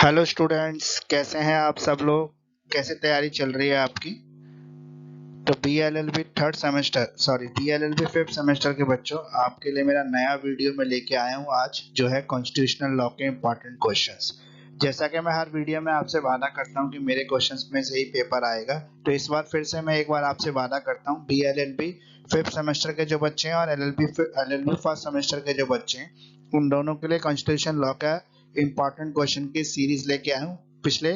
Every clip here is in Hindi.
हेलो स्टूडेंट्स, कैसे हैं आप सब लोग। कैसे तैयारी चल रही है आपकी। तो BLLB third semester BLLB fifth semester के बच्चों, आपके लिए मेरा नया वीडियो में लेके आया हूँ आज, जो है कॉन्स्टिट्यूशनल लॉ के इम्पोर्टेंट क्वेश्चंस। जैसा कि मैं हर वीडियो में आपसे वादा करता हूँ कि मेरे क्वेश्चंस में से ही पेपर आएगा, तो इस बार फिर से मैं एक बार आपसे वादा करता हूँ, बीएलएलबी फिफ्थ सेमेस्टर के जो बच्चे हैं और एलएलबी फर्स्ट सेमेस्टर के जो बच्चे हैं, उन दोनों के लिए कॉन्स्टिट्यूशन लॉ का इम्पोर्टेंट क्वेश्चन की सीरीज लेके आया हूँ। पिछले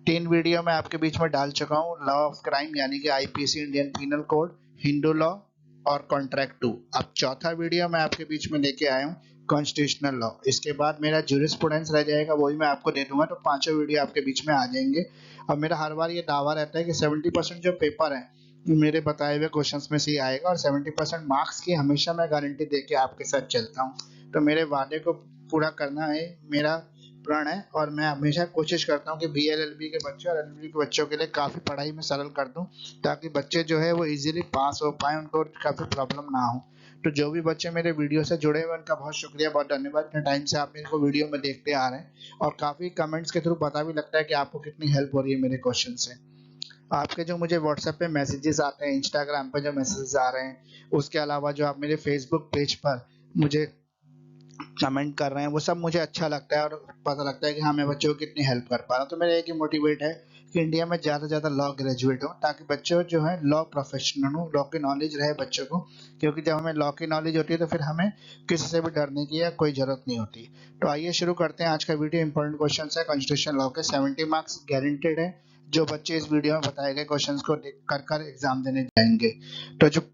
3 वीडियो मैं आपके बीच में डाल चुका हूँ, लॉ ऑफ क्राइम यानी कि IPC Indian penal code, Hindu law और कॉन्ट्रैक्ट 2। अब चौथा वीडियो मैं आपके बीच में लेके आया हूँ, कॉन्स्टिट्यूशनल लॉ। इसके बाद मेरा ज्यूरिस्प्रूडेंस रह जाएगा, वही मैं आपको दे दूंगा, तो पांचों वीडियो आपके बीच में आ जाएंगे। अब मेरा हर बार ये दावा रहता है कि 70% जो पेपर है मेरे बताए हुए क्वेश्चंस में से ही आएगा, और 70% मार्क्स की हमेशा मैं गारंटी दे के आपके साथ चलता हूँ। तो मेरे वादे को पूरा करना है मेरा प्रण है, और मैं हमेशा कोशिश करता हूँ कि बीएलएलबी के बच्चे और एलएलबी के बच्चों के लिए काफ़ी पढ़ाई में सरल कर दूँ, ताकि बच्चे जो है वो इजीली पास हो पाए, उनको काफ़ी प्रॉब्लम ना हो। तो जो भी बच्चे मेरे वीडियो से जुड़े हुए उनका बहुत शुक्रिया, बहुत धन्यवाद। इतने टाइम से आप मेरे को वीडियो में देखते आ रहे हैं, और काफ़ी कमेंट्स के थ्रू पता भी लगता है कि आपको कितनी हेल्प हो रही है मेरे क्वेश्चन से। आपके जो मुझे व्हाट्सएप पे मैसेजेस आते हैं, इंस्टाग्राम पे जो मैसेजेस आ रहे हैं, उसके अलावा जो आप मेरे फेसबुक पेज पर मुझे कमेंट कर रहे हैं, वो सब मुझे अच्छा लगता है, और पता लगता है कि हाँ मैं बच्चों को कितनी हेल्प कर पा रहा हूँ। तो मेरा एक ही मोटिवेट है कि इंडिया में ज़्यादा से ज़्यादा लॉ ग्रेजुएट हो, ताकि बच्चों जो है लॉ प्रोफेशनल हो, लॉ की नॉलेज रहे बच्चों को। क्योंकि जब हमें लॉ की नॉलेज होती है तो फिर हमें किसी से भी डरने की या कोई ज़रूरत नहीं होती। तो आइए शुरू करते हैं आज का वीडियो। इंपॉर्टेंट क्वेश्चन है कॉन्स्टिट्यूशन लॉ के, 70 मार्क्स गारंटेड है जो बच्चे इस वीडियो में बताए गए क्वेश्चन को कर एग्जाम देने जाएंगे। तो जो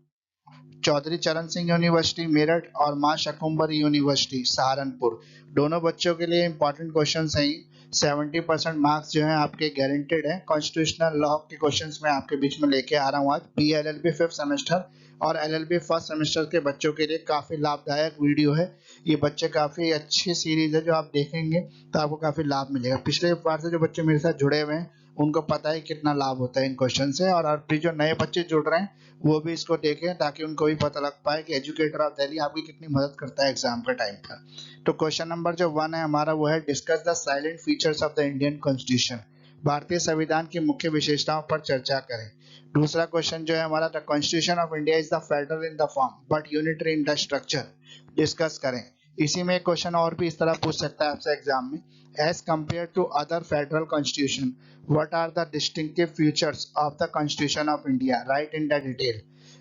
चौधरी चरण सिंह यूनिवर्सिटी मेरठ और मां शकुम्भरी यूनिवर्सिटी सहारनपुर, दोनों बच्चों के लिए इंपॉर्टेंट क्वेश्चन है। 70% मार्क्स जो है आपके गारंटेड है। कॉन्स्टिट्यूशनल लॉ के क्वेश्चंस मैं आपके बीच में लेके आ रहा हूँ आज। बीएलएलबी फिफ्थ सेमेस्टर और एलएलबी फर्स्ट सेमेस्टर के बच्चों के लिए काफी लाभदायक वीडियो है। ये बच्चे काफी अच्छी सीरीज है, जो आप देखेंगे तो आपको काफी लाभ मिलेगा। पिछले बार से जो बच्चे मेरे साथ जुड़े हुए हैं उनको पता है कितना लाभ होता है इन क्वेश्चन से, और अभी जो नए बच्चे जुड़ रहे हैं वो भी इसको देखें, ताकि उनको भी पता लग पाए कि एजुकेटर ऑफ दिल्ली आपकी कितनी मदद करता है एग्जाम के टाइम पर। तो क्वेश्चन नंबर जो 1 है हमारा, वो है discuss the salient features of the Indian constitution. भारतीय संविधान की मुख्य विशेषताओं पर चर्चा करें। दूसरा क्वेश्चन जो है हमारा, the constitution of India is the federal in the form but unitary in the structure, discuss करें। इसी में एक क्वेश्चन और भी इस तरह पूछ सकता है आपसे एग्जाम में, as compare to other federal constitution what are the distinctive features of the constitution of india, write in the detail।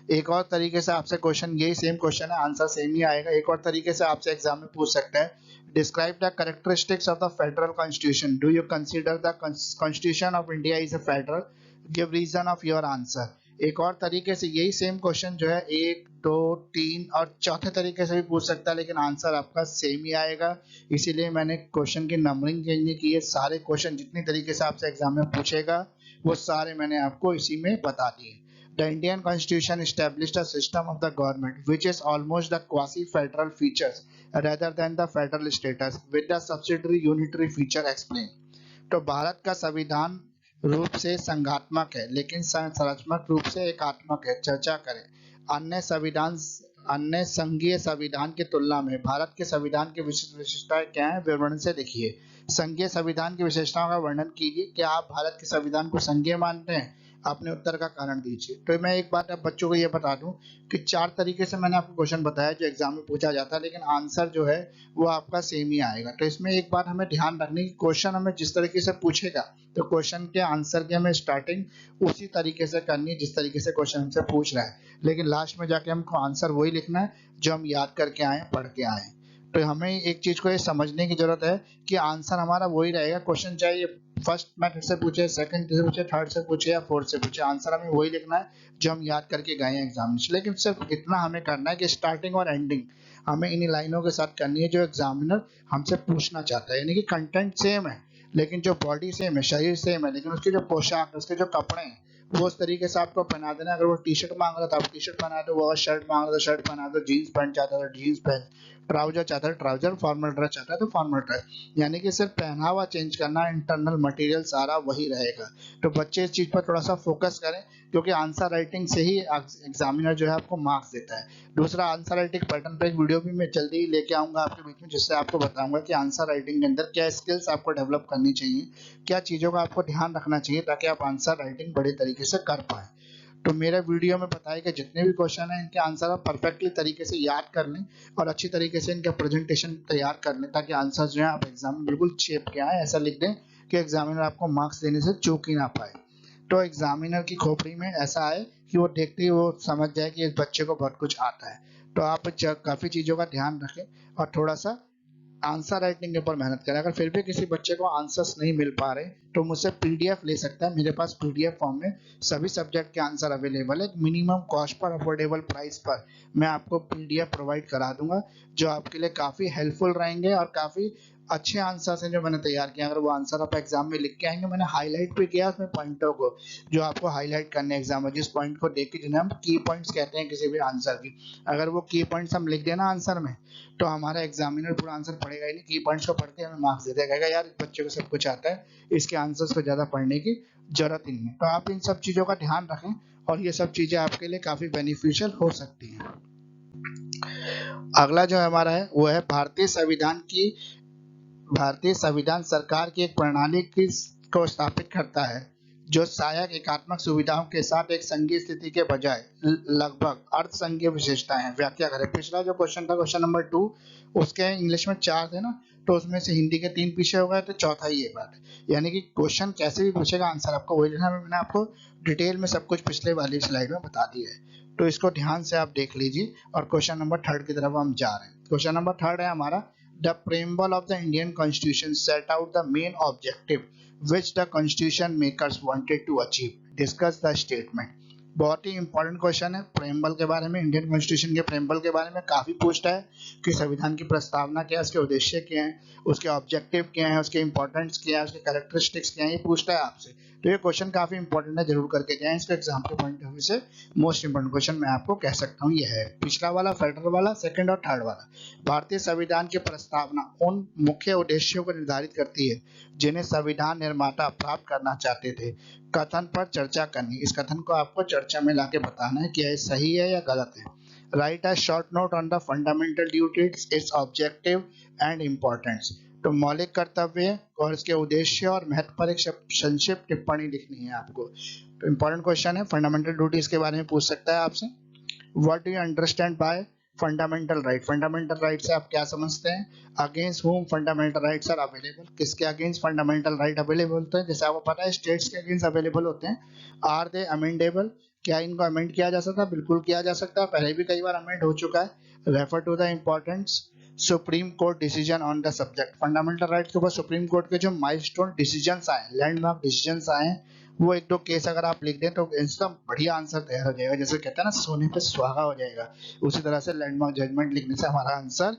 एक और तरीके से आपसे क्वेश्चन, यही सेम क्वेश्चन है, आंसर सेम ही आएगा। एक और तरीके से आपसे एग्जाम में पूछ सकता है, describe the characteristics of the federal constitution, do you consider the constitution of India is a federal, give reason of your answer. एक और तरीके से यही सेम क्वेश्चन जो है 1, 2, 3 और चौथे तरीके से भी पूछ सकता है, लेकिन आंसर आपका सेम ही आएगा। इसीलिए मैंने क्वेश्चन की नंबरिंग चेंज नहीं की है। सारे क्वेश्चन जितनी तरीके से आपसे एग्जाम में पूछेगा वो सारे मैंने आपको इसी में बता दिए। The Indian Constitution established a system of the government which is almost the quasi-federal features rather than the federal status with the subsidiary unitary feature explained। तो भारत का संविधान रूप से संघात्मक है, लेकिन संरचनात्मक रूप से एकात्मक है। चर्चा करें। अन्य संघीय संविधान की तुलना में भारत के संविधान की विशेषताएं क्या है, विवरण से लिखिए। संघीय संविधान की विशेषताओं का वर्णन कीजिए। क्या आप भारत के संविधान को संघीय मानते हैं? अपने उत्तर का कारण दीजिए। तो मैं एक बात अब बच्चों को ये बता दूं कि 4 तरीके से मैंने आपको क्वेश्चन बताया जो एग्जाम में पूछा जाता है, लेकिन आंसर जो है वो आपका सेम ही आएगा। तो इसमें एक बात हमें ध्यान रखनी कि क्वेश्चन हमें जिस तरीके से पूछेगा, तो क्वेश्चन के आंसर की हमें स्टार्टिंग उसी तरीके से करनी है जिस तरीके से क्वेश्चन हमसे पूछ रहा है, लेकिन लास्ट में जाके हमको आंसर वही लिखना है जो हम याद करके आए, पढ़ के आए। तो हमें एक चीज को ये समझने की जरूरत है कि आंसर हमारा वही रहेगा, क्वेश्चन चाहे फर्स्ट मेथड से पूछे, सेकंड से पूछे, थर्ड से पूछे या फोर्थ से पूछे, आंसर हमें वही लिखना है जो हम याद करके गए हैं एग्जाम में। लेकिन सिर्फ इतना हमें करना है कि स्टार्टिंग और एंडिंग हमें इन्हीं लाइनों के साथ करनी है जो एग्जामिनर हमसे पूछना चाहता है। यानी कि कंटेंट सेम है, लेकिन जो बॉडी सेम है, शरीर सेम है, लेकिन उसके जो पोशाक, उसके जो कपड़े हैं, वो उस तरीके से आपको पहना देना। अगर वो टी शर्ट मांग रहा था आप टी शर्ट पहना दो, वो अगर शर्ट मांग रहा था शर्ट पहना दो, जीन्स पैंट चाहता था जीन्स पैंट, ट्राउजर चाहता है ट्राउजर, फॉर्मल ड्रेस चाहता है तो फॉर्मल ड्रेस। यानी कि सिर्फ पहनावा चेंज करना, इंटरनल मटेरियल सारा वही रहेगा। तो बच्चे इस चीज पर थोड़ा सा फोकस करें, क्योंकि आंसर राइटिंग से ही एग्जामिनर जो है आपको मार्क्स देता है। दूसरा, आंसर राइटिंग पैटर्न पे एक वीडियो भी मैं जल्दी ही लेके आऊंगा आपके बीच में, जिससे आपको बताऊंगा कि आंसर राइटिंग के अंदर क्या स्किल्स आपको डेवलप करनी चाहिए, क्या चीजों का आपको ध्यान रखना चाहिए ताकि आप आंसर राइटिंग बड़े तरीके से कर पाए। तो मेरे वीडियो में बताए गए जितने भी क्वेश्चन हैं इनके आंसर आप परफेक्टली तरीके से याद कर लें और अच्छी तरीके से इनका प्रेजेंटेशन तैयार कर लें, ताकि आंसर जो है आप एग्जाम में बिल्कुल चेप के आए, ऐसा लिख दें कि एग्जामिनर आपको मार्क्स देने से चूक ही ना पाए। तो एग्जामिनर की खोपड़ी में ऐसा आए कि वो देखते ही वो समझ जाए कि इस बच्चे को बहुत कुछ आता है। तो आप काफी चीजों का ध्यान रखें और थोड़ा सा आंसर राइटिंग के ऊपर मेहनत करें। अगर फिर भी किसी बच्चे को आंसर्स नहीं मिल पा रहे तो मुझसे पीडीएफ ले सकता है। मेरे पास पीडीएफ फॉर्म में सभी सब्जेक्ट के आंसर अवेलेबल है। Minimum cost per, affordable price पर मैं आपको पीडीएफ प्रोवाइड करा दूंगा, जो आपके लिए काफी हेल्पफुल रहेंगे और काफी अच्छे आंसर्स हैं जो मैंने तैयार किए। अगर वो आंसर आप एग्जाम में लिख के आएंगे, मैंने हाईलाइट भी किया उसमें पॉइंटों को, जो आपको हाईलाइट करने एग्जाम में, जिस पॉइंट को देख के, जिन्हें हम की पॉइंट्स कहते हैं किसी भी आंसर की, अगर वो की पॉइंट्स हम लिख देना आंसर में तो हमारा एग्जामिनर पूरा आंसर पढ़ेगा ही नहीं, की पॉइंट्स को पढ़ के हमें मार्क्स दे देगा, कहेगा यार इस बच्चे को सब कुछ आता है, इसके आंसर्स को ज्यादा पढ़ने की जरूरत ही नहीं है। तो आप इन सब चीजों का ध्यान रखें और ये सब चीजें आपके लिए काफी बेनिफिशियल हो सकती हैं। अगला जो हमारा है वो है भारतीय संविधान सरकार की एक प्रणाली को स्थापित करता है जो सहायक एकात्मक सुविधाओं के साथ एक संघीय स्थिति के बजाय लगभग अर्ध संघीय विशेषताएं हैं। व्याख्या करें। पिछला जो क्वेश्चन था क्वेश्चन नंबर 2, उसके इंग्लिश में 4 थे ना, तो उसमें से हिंदी के 3 पीछे हो गए, तो चौथा ही ये बात है। यानी कि क्वेश्चन कैसे भी पूछेगा आंसर आपको वही लिखना है। मैंने आपको डिटेल में सब कुछ पिछले वाली स्लाइड में बता दिया है, तो इसको ध्यान से आप देख लीजिए। और क्वेश्चन नंबर 3 की तरफ हम जा रहे हैं। क्वेश्चन नंबर 3 है हमारा, the preamble of the Indian Constitution set out the main objective which the constitution makers wanted to achieve. Discuss the statement. बहुत ही इंपॉर्टेंट क्वेश्चन है प्रेम्बल के बारे में। इंडियन कॉन्स्टिट्यूशन के प्रेम्बल के बारे में काफी पूछता है कि संविधान की प्रस्तावना क्या है, उसके उद्देश्य क्या है, उसके ऑब्जेक्टिव क्या है, उसके इंपॉर्टेंस क्या है, उसके कैरेक्टरिस्टिक्स क्या है, ये पूछता है आपसे। तो ये क्वेश्चन काफी इंपॉर्टेंट है, जरूर करके जाएं। इसको एग्जाम के पॉइंट ऑफ व्यू से मोस्ट इंपॉर्टेंट क्वेश्चन मैं आपको कह सकता हूँ ये है। पिछला वाला, फेडरल वाला, सेकंड और थर्ड वाला। भारतीय संविधान की प्रस्तावना उन मुख्य उद्देश्यों को निर्धारित करती है जिन्हें संविधान निर्माता प्राप्त करना चाहते थे। कथन पर चर्चा करनी। इस कथन को आपको चर्चा में लाके बताना है कि यह सही है या गलत है। Right a short note on the fundamental duties, it's objective and importance. तो मौलिक कर्तव्य और इसके उद्देश्य और महत्व पर एक संक्षिप्त टिप्पणी लिखनी है आपको। तो इंपॉर्टेंट क्वेश्चन है, फंडामेंटल ड्यूटीज के बारे में पूछ सकता है आपसे। What do you understand by fundamental right? Fundamental right से आप क्या समझते हैं? Against whom fundamental rights are available? किसके अगेंस्ट फंडामेंटल राइट अवेलेबल होते हैं? जैसे आपको पता है स्टेट्स के अगेंस्ट अवेलेबल होते हैं। Are they amendable? क्या इनको अमेंड किया जा सकता है? बिल्कुल किया जा सकता है, पहले भी कई बार अमेंड हो चुका है। Refer to the importance supreme court decision on the subject. Fundamental right के ऊपर सुप्रीम कोर्ट के जो माइलस्टोन डिसीजंस आए, लैंडमार्क डिसीजंस आए, वो 1-2 केस अगर आप लिख दें तो इसका बढ़िया आंसर तैयार हो जाएगा। जैसे कहते हैं ना, सोने पे सुहागा हो जाएगा, उसी तरह से लैंडमार्क जजमेंट लिखने से हमारा आंसर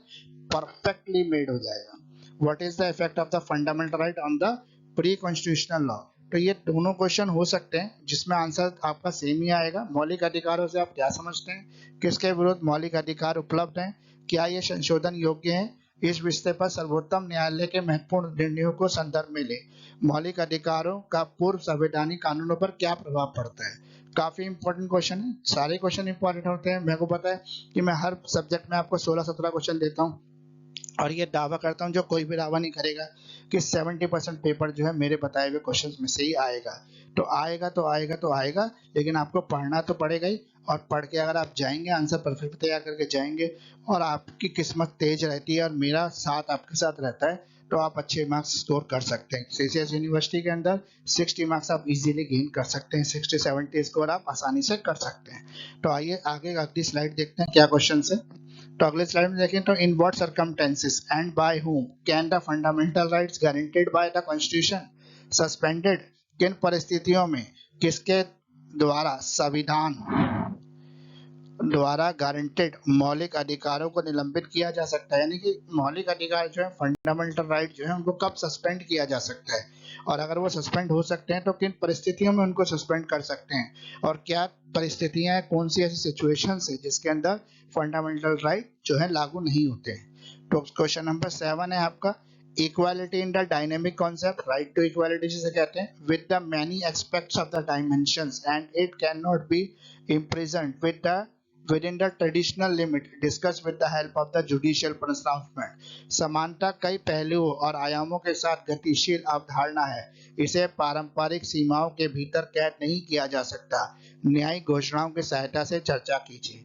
परफेक्टली मेड हो जाएगा। What is the effect of the fundamental right on the pre constitutional law? तो ये दोनों क्वेश्चन हो सकते हैं जिसमें आंसर आपका सेम ही आएगा। मौलिक अधिकारों से आप क्या समझते हैं? किसके विरुद्ध मौलिक अधिकार उपलब्ध हैं? क्या ये संशोधन योग्य है? इस विषय पर सर्वोच्च न्यायालय के महत्वपूर्ण निर्णयों को संदर्भ में ले। मौलिक अधिकारों का पूर्व संवैधानिक कानूनों पर क्या प्रभाव पड़ता है? काफी इंपॉर्टेंट क्वेश्चन है, सारे क्वेश्चन इंपॉर्टेंट होते हैं। मेरे को पता है कि मैं हर सब्जेक्ट में आपको 16-17 क्वेश्चन देता हूँ और ये दावा करता हूँ, जो कोई भी दावा नहीं करेगा, कि 70% पेपर जो है मेरे बताए हुए क्वेश्चंस में से ही आएगा। तो आएगा, लेकिन आपको पढ़ना तो पड़ेगा ही, और पढ़ के अगर आप जाएंगे, आंसर परफेक्ट तैयार करके जाएंगे और आपकी किस्मत तेज रहती है और मेरा साथ आपके साथ रहता है, तो आप अच्छे मार्क्स स्कोर कर सकते हैं। सीसीएस यूनिवर्सिटी के अंदर 60 मार्क्स आप इजीली गेन कर सकते हैं। 60-70 स्कोर आप आसानी से कर सकते हैं। तो आइए आगे अगली स्लाइड देखते हैं क्या क्वेश्चन है। तो अगले स्लाइड में देखें तो, in what circumstances and by whom can the fundamental rights guaranteed by the constitution suspended? किन परिस्थितियों में किसके द्वारा संविधान द्वारा गारंटेड मौलिक अधिकारों को निलंबित किया जा सकता है, यानी कि मौलिक अधिकार जो है, फंडामेंटल राइट जो है, उनको कब सस्पेंड किया जा सकता है, और अगर वो सस्पेंड हो सकते हैं तो किन परिस्थितियों में उनको सस्पेंड कर सकते हैं, और क्या परिस्थितियां हैं, कौन सी ऐसी सिचुएशंस है जिसके अंदर फंडामेंटल राइट जो है लागू नहीं होते हैं। तो क्वेश्चन नंबर 7 है आपका, equality in the dynamic concept, right to equality जिसे कहते हैं, with the many aspects of the dimensions and it can not be imprisoned within the traditional limit discussed with the help of the judicial pronouncement। समानता कई पहलुओं और आयामों के साथ गतिशील अवधारणा है, इसे पारंपरिक सीमाओं के भीतर कैद नहीं किया जा सकता। न्यायिक घोषणाओं की सहायता से चर्चा कीजिए।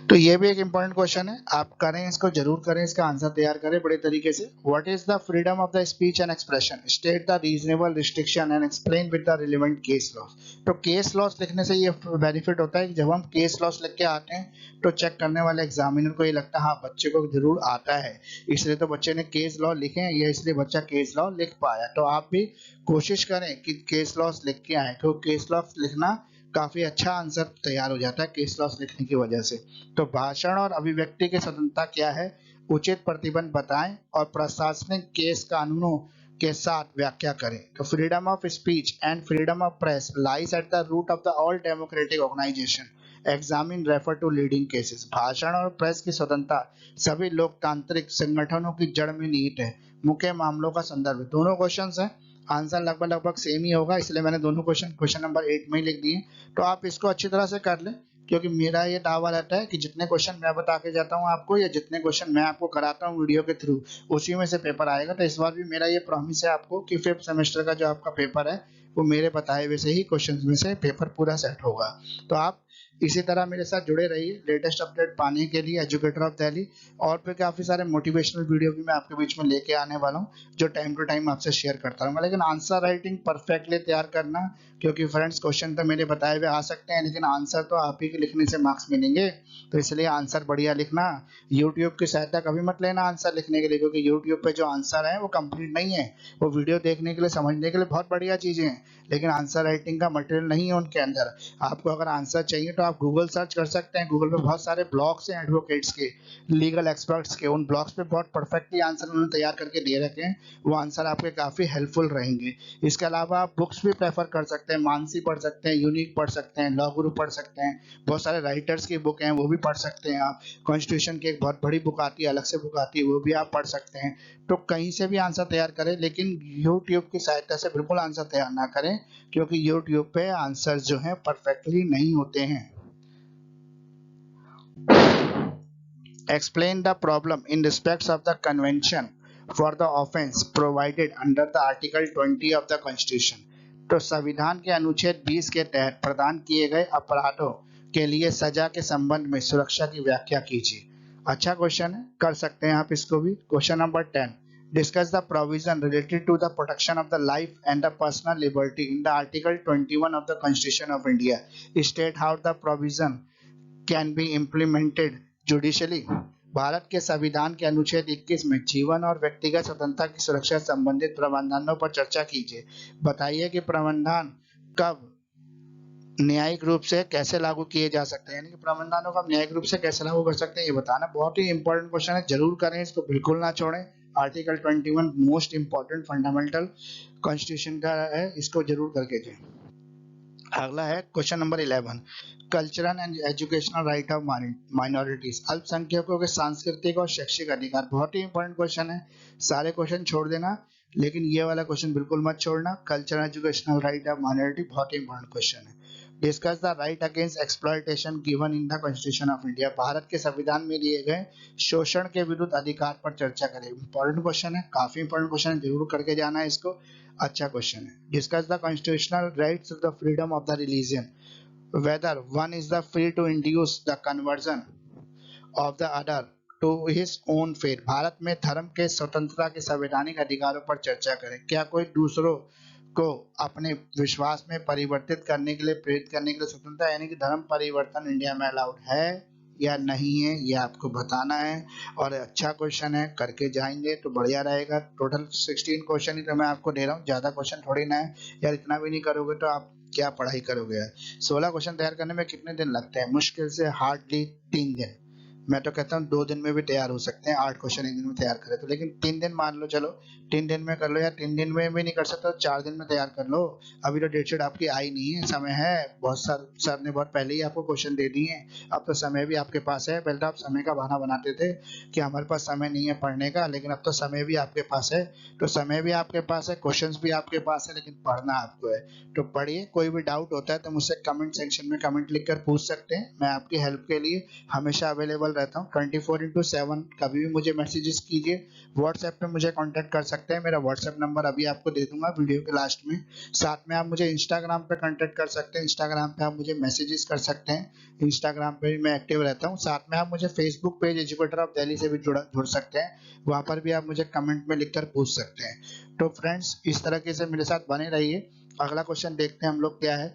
तो ये भी एक इम्पोर्टेंट क्वेश्चन है, आप करें इसको, जरूर करें, इसका आंसर तैयार करें बड़े तरीके से। What is the freedom of the speech and expression, state the reasonable restriction and explain with the relevant case laws. तो केस लॉस लिखने से ये बेनिफिट होता है कि जब हम केस लॉस लिख के आते हैं तो चेक करने वाले एग्जामिनर को ये लगता है हाँ बच्चे को जरूर आता है, इसलिए तो बच्चे ने केस लॉ लिखे हैं, या इसलिए बच्चा केस लॉ लिख पाया। तो आप भी कोशिश करें कि केस लॉस लिख के आए, क्योंकि केस लॉस लिखना काफी अच्छा आंसर तैयार हो जाता है केस लॉस लिखने की वजह से। तो भाषण और अभिव्यक्ति की स्वतंत्रता क्या है, उचित प्रतिबंध बताएं और प्रशासनिक केस कानूनों के साथ व्याख्या करें। तो freedom of speech and freedom of press lies at the root of the all democratic organisation, examine refer to leading cases. भाषण और प्रेस की स्वतंत्रता सभी लोकतांत्रिक संगठनों की जड़ में निहित है। मुख्य मामलों का संदर्भ, दोनों क्वेश्चंस हैं, आंसर लगभग सेम ही होगा, इसलिए मैंने दोनों क्वेश्चन नंबर 8 में ही लिख दिए। तो आप इसको अच्छी तरह से कर लें, क्योंकि मेरा ये दावा रहता है कि जितने क्वेश्चन मैं बता के जाता हूँ आपको, या जितने क्वेश्चन मैं आपको कराता हूँ वीडियो के थ्रू, उसी में से पेपर आएगा। तो इस बार भी मेरा ये प्रॉमिस है आपको कि 5th सेमेस्टर का जो आपका पेपर है वो मेरे बताए हुए से ही क्वेश्चन में से पेपर पूरा सेट होगा। तो आप इसी तरह मेरे साथ जुड़े रहिए लेटेस्ट अपडेट पाने के लिए एजुकेटर ऑफ दिल्ली, और फिर काफी सारे मोटिवेशनल वीडियो भी मैं आपके बीच में लेके आने वाला हूँ, जो टाइम टू टाइम आपसे शेयर करता रहूंगा। लेकिन आंसर राइटिंग परफेक्टली तैयार करना, क्योंकि फ्रेंड्स क्वेश्चन तो मेरे बताए हुए आ सकते हैं, लेकिन आंसर तो आप ही के लिखने से मार्क्स मिलेंगे। तो इसलिए आंसर बढ़िया लिखना। यूट्यूब की सहायता कभी मत लेना आंसर लिखने के लिए, क्योंकि यूट्यूब पे जो आंसर है वो कंप्लीट नहीं है, वो वीडियो देखने के लिए, समझने के लिए बहुत बढ़िया चीजें हैं, लेकिन आंसर राइटिंग का मटेरियल नहीं है उनके अंदर। आपको अगर आंसर चाहिए तो आप गूगल सर्च कर सकते हैं, गूगल पे बहुत सारे ब्लॉग्स हैं एडवोकेट्स के, लीगल एक्सपर्ट्स के, उन ब्लॉग्स पे बहुत परफेक्टली आंसर उन्होंने तैयार करके दे रखे हैं, वो आंसर आपके काफी हेल्पफुल रहेंगे। इसके अलावा आप बुक्स भी प्रेफर कर सकते हैं, मानसी पढ़ सकते हैं, यूनिक पढ़ सकते हैं, लॉ गुरु पढ़ सकते हैं, बहुत सारे राइटर्स की बुक हैं वो भी पढ़ सकते हैं आप, कॉन्स्टिट्यूशन की एक बहुत बड़ी बुक आती है, अलग से बुक आती है, वो भी आप पढ़ सकते हैं। तो कहीं से भी आंसर तैयार करें, लेकिन यूट्यूब की सहायता से बिल्कुल आंसर तैयार ना करें, क्योंकि यूट्यूब पे आंसर जो है परफेक्टली नहीं होते हैं। Explain the problem in respect of the convention for the offense provided under the Article 20 of the Constitution। तो संविधान के अनुच्छेद 20 के तहत प्रदान किए गए अपराधों के लिए सजा के संबंध में सुरक्षा की व्याख्या कीजिए। अच्छा क्वेश्चन है, कर सकते हैं आप इसको भी। Question number 10, discuss the provision related to the protection of the life and the personal liberty in the Article 21 of the Constitution of India, state how the provision can be implemented judicially। Bharat के संविधान के अनुच्छेद 21 में जीवन और व्यक्तिगत स्वतंत्रता की सुरक्षा से संबंधित प्रावधानों पर चर्चा कीजिए। बताइए कि प्रावधान कब न्यायिक रूप से कैसे लागू किए जा सकते हैं, यानी कि प्रावधानों को हम न्यायिक रूप से कैसे लागू कर सकते हैं, ये बताना बहुत ही इंपॉर्टेंट क्वेश्चन है, जरूर करें इसको, बिल्कुल ना छोड़ें। Article 21 most important fundamental constitution का है, इसको जरूर करके जाए। अगला है question number 11, cultural and educational right of minorities, अल्पसंख्यकों के सांस्कृतिक और शैक्षिक अधिकार। बहुत ही इंपॉर्टेंट क्वेश्चन है, सारे क्वेश्चन छोड़ देना, लेकिन ये वाला क्वेश्चन बिल्कुल मत छोड़ना। Cultural educational right of minority बहुत ही इंपॉर्टेंट क्वेश्चन है। Discuss the right against exploitation given in the constitution of India, Bharat के संविधान में दिए गए शोषण के विरुद्ध अधिकार पर चर्चा करें। इंपॉर्टेंट क्वेश्चन है, काफी इंपॉर्टेंट क्वेश्चन है, जरूर करके जाना है इसको, अच्छा क्वेश्चन है। Discuss the constitutional rights of the freedom of the religion, whether one is the free to induce the conversion of the other to his own faith। Bharat में धर्म के स्वतंत्रता के संवैधानिक अधिकारों पर चर्चा करें। क्या कोई दूसरों को अपने विश्वास में परिवर्तित करने के लिए, प्रेरित करने के लिए स्वतंत्रता, यानी कि धर्म परिवर्तन इंडिया में अलाउड है या नहीं है, ये आपको बताना है। और अच्छा क्वेश्चन है, करके जाएंगे तो बढ़िया रहेगा। टोटल 16 क्वेश्चन ही तो मैं आपको दे रहा हूँ, ज्यादा क्वेश्चन थोड़ी ना है यार, इतना भी नहीं करोगे तो आप क्या पढ़ाई करोगे? 16 क्वेश्चन तैयार करने में कितने दिन लगते हैं? मुश्किल से हार्डली 3 दिन। मैं तो कहता हूँ 2 दिन में भी तैयार हो सकते हैं, 8 क्वेश्चन एक दिन में तैयार करें तो। लेकिन 3 दिन मान लो, चलो 3 दिन में कर लो, या 3 दिन में भी नहीं कर सकते तो 4 दिन में तैयार कर लो। अभी तो डेट शीट आपकी आई नहीं है, समय है बहुत। सर ने बहुत पहले ही आपको क्वेश्चन दे दिए हैं। अब तो समय भी आपके पास है। पहले तो आप समय का बहाना बनाते थे कि हमारे पास समय नहीं है पढ़ने का, लेकिन अब तो समय भी आपके पास है। तो समय भी आपके पास है, क्वेश्चंस भी आपके पास है, लेकिन पढ़ना आपको है। तो पढ़िए। कोई भी डाउट होता है तो मुझसे कमेंट सेक्शन में कमेंट लिखकर पूछ सकते हैं। मैं आपकी हेल्प के लिए हमेशा अवेलेबल रहता हूँ 24/7। कभी भी मुझे मैसेजेस कीजिए। व्हाट्सएप पे मुझे कांटेक्ट कर सकते हैं। मेरा व्हाट्सएप नंबर अभी आपको दे दूंगा वीडियो के लास्ट में। साथ में आप मुझे इंस्टाग्राम पे कांटेक्ट कर सकते हैं। इंस्टाग्राम पे आप मुझे मैसेजेस कर सकते हैं। इंस्टाग्राम पे भी मैं एक्टिव रहता हूँ। साथ में आप मुझे Facebook page educator of Delhi से भी जुड़ सकते हैं। वहां पर भी आप मुझे कमेंट में लिखकर पूछ सकते हैं। तो फ्रेंड्स, इस तरीके से मेरे साथ बने रहिए। अगला क्वेश्चन देखते हैं हम लोग क्या है।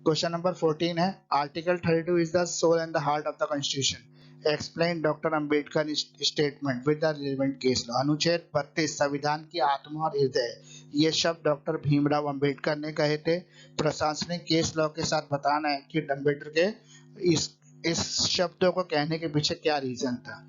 क्वेश्चन नंबर 14 है, article 32 is the soul and the heart of the constitution. Explain doctor Ambedkar statement with the relevant case law. अनुच्छेद 32 संविधान की आत्मा और हृदय। ये शब्द डॉक्टर भीमराव अंबेडकर ने कहे थे। प्रशासनिक केस लॉ के साथ बताना है कि अंबेडकर के इस शब्दों को कहने के पीछे क्या रीजन था।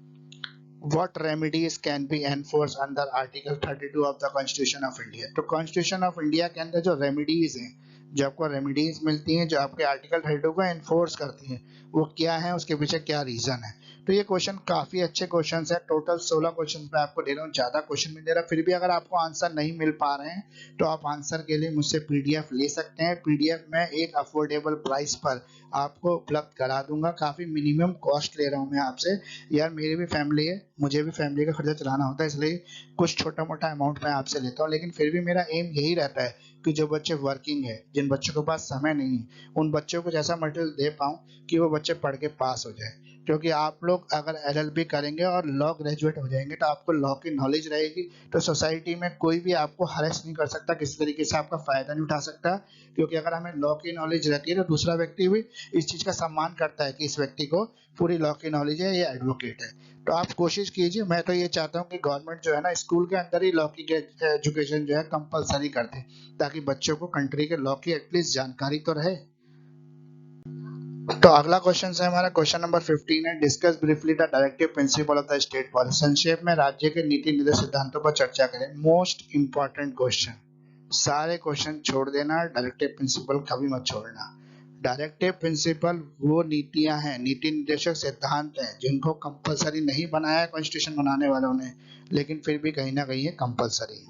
What remedies can be enforced under Article 32 of the Constitution of India? तो Constitution of India के अंदर जो रेमिडीज हैं, जो आपको रेमिडीज मिलती हैं, जो आपके आर्टिकल 32 को एनफोर्स करती हैं, वो क्या है, उसके पीछे क्या रीजन है। तो ये क्वेश्चन काफी अच्छे क्वेश्चन है। टोटल 16 क्वेश्चन पे आपको दे रहा हूँ, ज्यादा क्वेश्चन नहीं दे रहा। फिर भी अगर आपको आंसर नहीं मिल पा रहे हैं तो आप आंसर के लिए मुझसे पीडीएफ ले सकते हैं। पीडीएफ में एक अफोर्डेबल प्राइस पर आपको उपलब्ध करा दूंगा। काफी मिनिमम कॉस्ट ले रहा हूँ मैं आपसे। यार मेरी भी फैमिली है, मुझे भी फैमिली का खर्चा चलाना होता है, इसलिए कुछ छोटा मोटा अमाउंट मैं आपसे लेता हूँ। लेकिन फिर भी मेरा एम यही रहता है कि जो बच्चे वर्किंग है, जिन बच्चों के पास समय नहीं है, उन बच्चों को जैसा मटेरियल दे पाऊँ कि वो बच्चे पढ़ के पास हो जाए। क्योंकि आप लोग अगर एलएलबी करेंगे और लॉ ग्रेजुएट हो जाएंगे तो आपको लॉ की नॉलेज रहेगी। तो सोसाइटी में कोई भी आपको हरेस नहीं कर सकता, किसी तरीके से आपका फायदा नहीं उठा सकता। क्योंकि अगर हमें लॉ की नॉलेज रहती है तो दूसरा व्यक्ति भी इस चीज का सम्मान करता है कि इस व्यक्ति को पूरी लॉ की नॉलेज है, ये एडवोकेट है। तो आप कोशिश कीजिए। मैं तो ये चाहता हूँ कि गवर्नमेंट जो है ना, स्कूल के अंदर ही लॉ की एजुकेशन जो है कंपलसरी कर दे, ताकि बच्चों को कंट्री के लॉ की एटलीस्ट जानकारी तो रहे। तो अगला क्वेश्चन है हमारा, क्वेश्चन नंबर 15 है, discuss briefly the directive principle of the state policy. संक्षेप में राज्य के नीति निर्देश सिद्धांतों पर चर्चा करें। Most important question. सारे क्वेश्चन छोड़ देना, डायरेक्टिव प्रिंसिपल कभी मत छोड़ना। डायरेक्टिव प्रिंसिपल वो नीतियां हैं, नीति निर्देशक सिद्धांत हैं, जिनको कंपलसरी नहीं बनाया कॉन्स्टिट्यूशन बनाने वालों ने, लेकिन फिर भी कहीं ना कहीं ये कंपलसरी।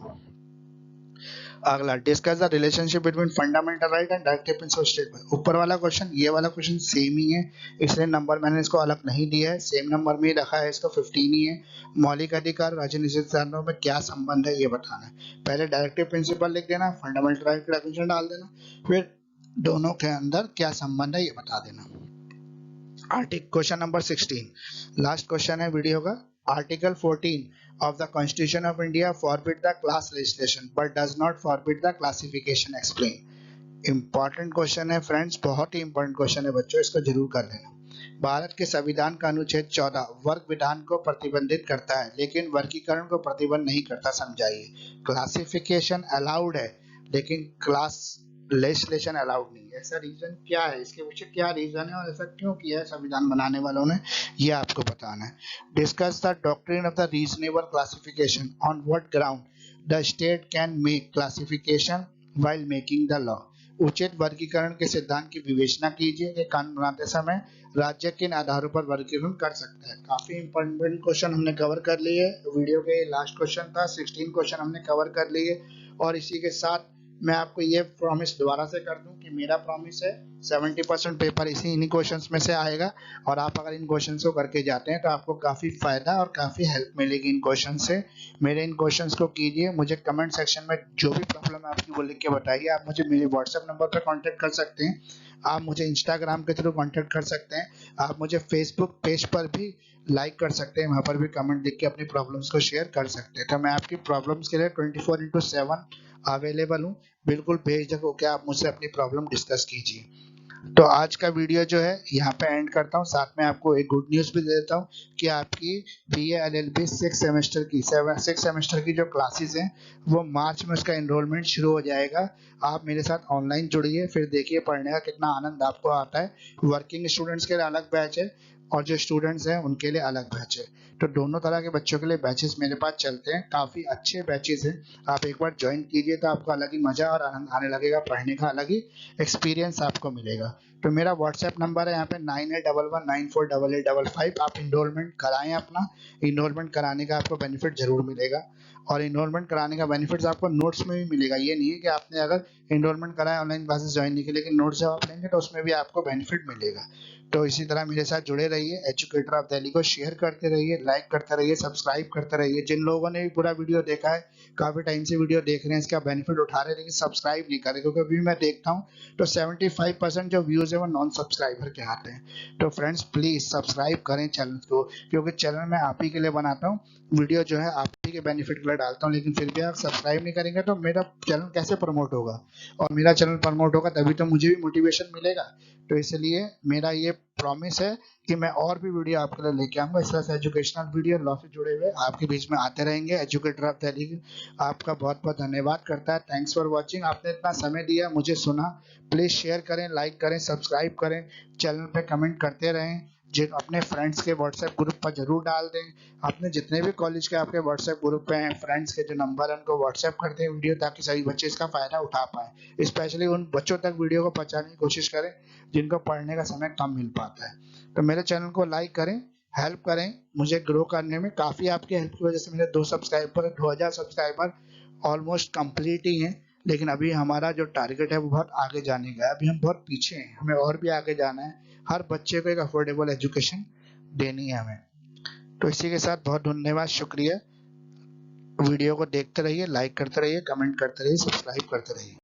अगला, discuss the relationship between fundamental right and directive principle statement. ऊपर वाला क्वेश्चन, ये वाला क्वेश्चन सेम ही है, इसलिए नंबर मैंने इसको अलग नहीं दिया है, सेम नंबर में ही रखा है, इसको 15 ही है। मौलिक अधिकार राज्य निश्चित सिद्धांतों में क्या संबंध है ये बताना है। पहले डायरेक्टिव प्रिंसिपल लिख देना, फंडामेंटल राइट की डेफिनेशन डाल देना, फिर दोनों के अंदर क्या संबंध है ये बता देना। Article question number 16 last question है वीडियो का। Article 14 of the Constitution of India forbid the class legislation but does not forbid the classification. Explain. Important question है फ्रेंड्स, बहुत ही इंपॉर्टेंट क्वेश्चन है बच्चों, इसको जरूर कर लेना। भारत के संविधान का अनुच्छेद 14 वर्ग विधान को प्रतिबंधित करता है, लेकिन वर्गीकरण को प्रतिबंध नहीं करता। समझाइए। क्लासिफिकेशन अलाउड है, लेकिन क्लास लेजिस्लेशन अलाउड नहीं है। ऐसा रीजन क्या है, इसके पीछे क्या रीजन है और ऐसा क्यों किया है संविधान बनाने वालों ने, ये आपको बताना है। Discuss the doctrine of the reasonable classification. On what ground the state can make classification while making the law. उचित वर्गीकरण के सिद्धांत की विवेचना कीजिए कि कानून बनाते समय राज्य किन आधारों पर वर्गीकरण कर सकता है। काफी इंपॉर्टेंट क्वेश्चन हमने कवर कर लिए। वीडियो के लास्ट क्वेश्चन था, 16 क्वेश्चन हमने कवर कर लिए। और इसी के साथ मैं आपको ये प्रॉमिस दोबारा से कर दूं कि मेरा प्रॉमिस है 70% पेपर इन्हीं क्वेश्चंस में से आएगा। और आप अगर इन क्वेश्चंस को करके जाते हैं तो आपको काफी फायदा और काफी हेल्प मिलेगी इन क्वेश्चन से। मेरे इन क्वेश्चंस को कीजिए। मुझे कमेंट सेक्शन में जो भी प्रॉब्लम है आपकी वो लिख के बताइए। आप मुझे मेरे व्हाट्सएप नंबर पर कॉन्टेक्ट कर सकते हैं, आप मुझे इंस्टाग्राम के थ्रू कॉन्टेक्ट कर सकते हैं, आप मुझे फेसबुक पेज पर भी लाइक कर सकते हैं, वहां पर भी कमेंट लिख के अपनी प्रॉब्लम्स को शेयर कर सकते हैं। तो मैं आपकी प्रॉब्लम्स के लिए 24/7 अवेलेबल हूँ। बिल्कुल बेझिझक होकर आप मुझसे अपनी प्रॉब्लम डिस्कस कीजिए। तो आज का वीडियो जो है यहाँ पे एंड करता हूँ। साथ में आपको एक गुड न्यूज़ भी दे देता हूँ कि आपकी BA LLB 6 सेमेस्टर की जो क्लासेस हैं वो मार्च में उसका एनरोलमेंट शुरू हो जाएगा। आप मेरे साथ ऑनलाइन जुड़िए, फिर देखिए पढ़ने का कितना आनंद आपको आता है। वर्किंग स्टूडेंट्स के लिए अलग बैच है और जो स्टूडेंट्स हैं उनके लिए अलग बैच है। तो दोनों तरह के बच्चों के लिए बैचेस मेरे पास चलते हैं, काफ़ी अच्छे बैचेस हैं। आप एक बार ज्वाइन कीजिए तो आपको अलग ही मज़ा और आनंद आने लगेगा, पढ़ने का अलग ही एक्सपीरियंस आपको मिलेगा। तो मेरा व्हाट्सएप नंबर है यहाँ पे 9811948855। आप इनरोलमेंट कराएं अपना। इनरोलमेंट कराने का आपको बेनिफिट जरूर मिलेगा और इनरोलमेंट कराने का बेनिफिट्स आपको नोट्स में भी मिलेगा। ये नहीं है कि आपने अगर इनरोलमेंट कराया ऑनलाइन क्लासेस ज्वाइन नहीं की, लेकिन नोट्स जब आप लेंगे तो उसमें भी आपको बेनिफिट मिलेगा। तो इसी तरह मेरे साथ जुड़े रहिए। एजुकेटर ऑफ दिल्ली को शेयर करते रहिए, लाइक करते रहिए, सब्सक्राइब करते रहिए। जिन लोगों ने भी पूरा वीडियो देखा है, काफी टाइम से वीडियो देख रहे हैं, इसका बेनिफिट उठा रहे हैं, लेकिन सब्सक्राइब नहीं कर रहे, क्योंकि अभी मैं देखता हूँ तो 75% जो व्यूज है वो नॉन सब्सक्राइबर के आते हैं। तो फ्रेंड्स प्लीज सब्सक्राइब करें चैनल को, क्योंकि चैनल मैं आप ही के लिए बनाता हूँ, वीडियो जो है आप ही के बेनिफिट के लिए डालता हूँ। लेकिन फिर भी आप सब्सक्राइब नहीं करेंगे तो मेरा चैनल कैसे प्रमोट होगा? और मेरा चैनल प्रमोट होगा तभी तो मुझे भी मोटिवेशन मिलेगा। तो इसलिए मेरा ये प्रॉमिस है कि मैं और भी वीडियो आपके लिए लेके आऊंगा। इस तरह से एजुकेशनल वीडियो लॉ से जुड़े हुए आपके बीच में आते रहेंगे। एजुकेटर ऑफ दिल्ली आपका बहुत बहुत धन्यवाद करता है। Thanks for watching. आपने इतना समय दिया, मुझे सुना। प्लीज शेयर करें, लाइक करें, सब्सक्राइब करें, चैनल पे कमेंट करते रहें। जिन अपने फ्रेंड्स के व्हाट्सएप ग्रुप पर जरूर डाल दें। अपने जितने भी कॉलेज के आपके व्हाट्सएप ग्रुप पे हैं, फ्रेंड्स के जो नंबर है उनको व्हाट्सएप कर दें वीडियो, ताकि सभी बच्चे इसका फायदा उठा पाए। स्पेशली उन बच्चों तक वीडियो को पहुंचाने की कोशिश करें जिनको पढ़ने का समय कम मिल पाता है। तो मेरे चैनल को लाइक करें, हेल्प करें मुझे ग्रो करने में। काफ़ी आपकी हेल्प की वजह से मेरे 2000 सब्सक्राइबर ऑलमोस्ट कंप्लीट ही हैं। लेकिन अभी हमारा जो टारगेट है वो बहुत आगे जाने का है। अभी हम बहुत पीछे हैं, हमें और भी आगे जाना है। हर बच्चे को एक अफोर्डेबल एजुकेशन देनी है हमें। तो इसी के साथ बहुत धन्यवाद, शुक्रिया। वीडियो को देखते रहिए, लाइक करते रहिए, कमेंट करते रहिए, सब्सक्राइब करते रहिए।